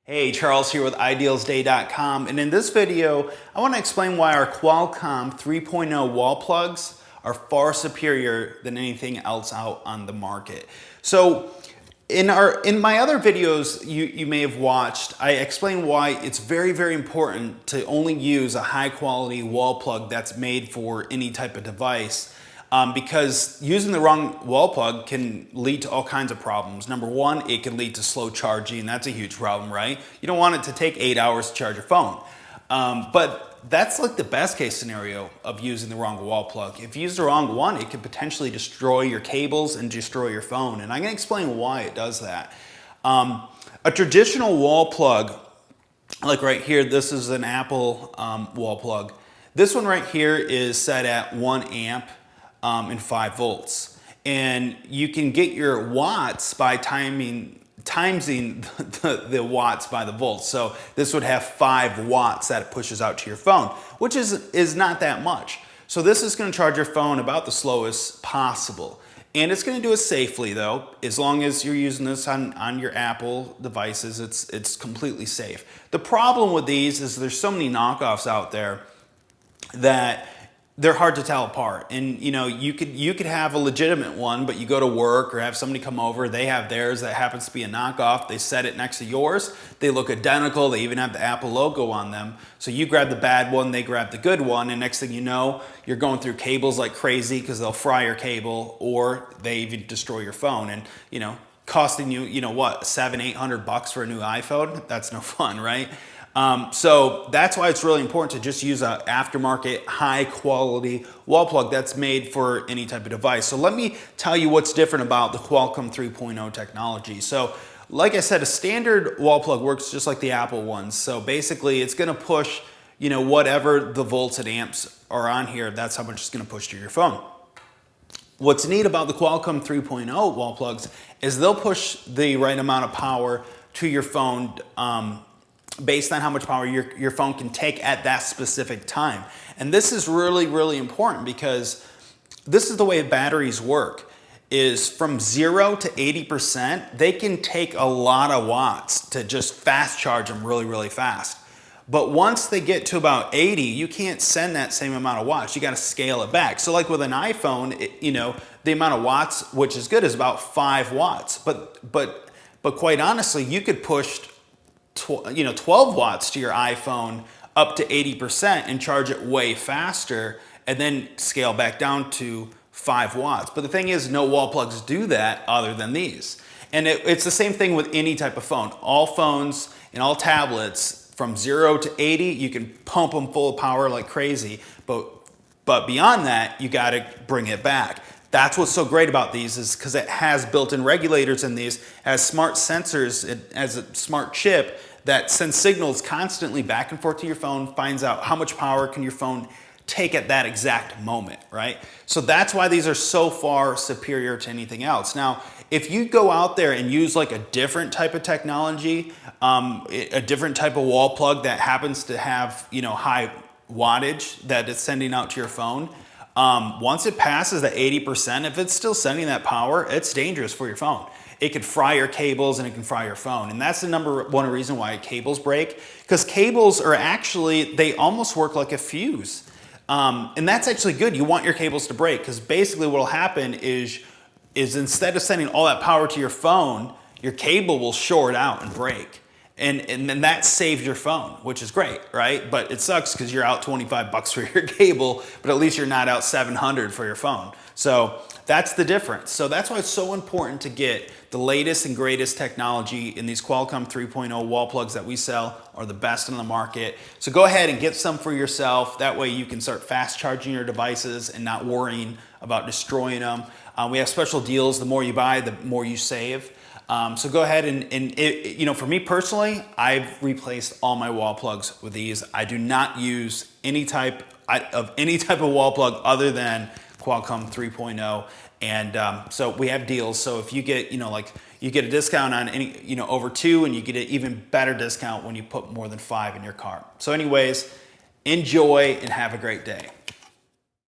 Hey, Charles here with idealsday.com, and in this video I want to explain why our Qualcomm 3.0 wall plugs are far superior than anything else out on the market. So in my other videos you may have watched, I explain why it's very important to only use a high quality wall plug that's made for any type of device. Because using the wrong wall plug can lead to all kinds of problems. Number one, it can lead to slow charging. That's a huge problem, right? You don't want it to take 8 hours to charge your phone. But that's like the best case scenario of using the wrong wall plug. If you use the wrong one, it could potentially destroy your cables and destroy your phone. And I'm going to explain why it does that. A traditional wall plug, like right here, this is an Apple wall plug. This one right here is set at 1 amp. And 5 volts. And you can get your watts by timesing the watts by the volts. So this would have 5 watts that it pushes out to your phone, which is not that much. So this is going to charge your phone about the slowest possible. And it's going to do it safely though. As long as you're using this on your Apple devices, it's completely safe. The problem with these is there's so many knockoffs out there that they're hard to tell apart. And you know, you could have a legitimate one, but you go to work or have somebody come over, they have theirs that happens to be a knockoff, they set it next to yours, they look identical, they even have the Apple logo on them. So you grab the bad one, they grab the good one, and next thing you know, you're going through cables like crazy because they'll fry your cable or they even destroy your phone. And you know, costing you, what, $700-800 for a new iPhone? That's no fun, right? So that's why it's really important to just use an aftermarket, high quality wall plug that's made for any type of device. So let me tell you what's different about the Qualcomm 3.0 technology. So like I said, a standard wall plug works just like the Apple ones. So basically it's going to push, whatever the volts and amps are on here, that's how much it's going to push to your phone. What's neat about the Qualcomm 3.0 wall plugs is they'll push the right amount of power to your phone based on how much power your phone can take at that specific time. And this is really important because this is the way batteries work, is from 0 to 80%, they can take a lot of watts to just fast charge them really fast. But once they get to about 80, you can't send that same amount of watts. You got to scale it back. So like with an iPhone, the amount of watts, which is good, is about 5 watts. But quite honestly, you could push 12 watts to your iPhone up to 80% and charge it way faster and then scale back down to 5 watts. But the thing is, no wall plugs do that other than these. And it's the same thing with any type of phone. All phones and all tablets from 0 to 80, you can pump them full of power like crazy. But beyond that, you got to bring it back. That's what's so great about these, is because it has built-in regulators in these, has smart sensors, it has a smart chip that sends signals constantly back and forth to your phone, finds out how much power can your phone take at that exact moment, right? So that's why these are so far superior to anything else. Now, if you go out there and use like a different type of technology, a different type of wall plug that happens to have, high wattage that it's sending out to your phone, once it passes the 80%, if it's still sending that power, it's dangerous for your phone. It could fry your cables and it can fry your phone. And that's the number one reason why cables break, because cables are actually, they almost work like a fuse. And that's actually good. You want your cables to break, because basically what will happen is instead of sending all that power to your phone, your cable will short out and break. And then that saves your phone, which is great, right? But it sucks because you're out $25 for your cable, but at least you're not out $700 for your phone. So that's the difference. So that's why it's so important to get the latest and greatest technology in these Qualcomm 3.0 wall plugs that we sell are the best on the market. So go ahead and get some for yourself. That way you can start fast charging your devices and not worrying about destroying them. We have special deals. The more you buy, the more you save. So go ahead and for me personally, I've replaced all my wall plugs with these. I do not use any type of wall plug other than Qualcomm 3.0. And so we have deals. So if you get, you get a discount on any, over 2, and you get an even better discount when you put more than 5 in your cart. So anyways, enjoy and have a great day.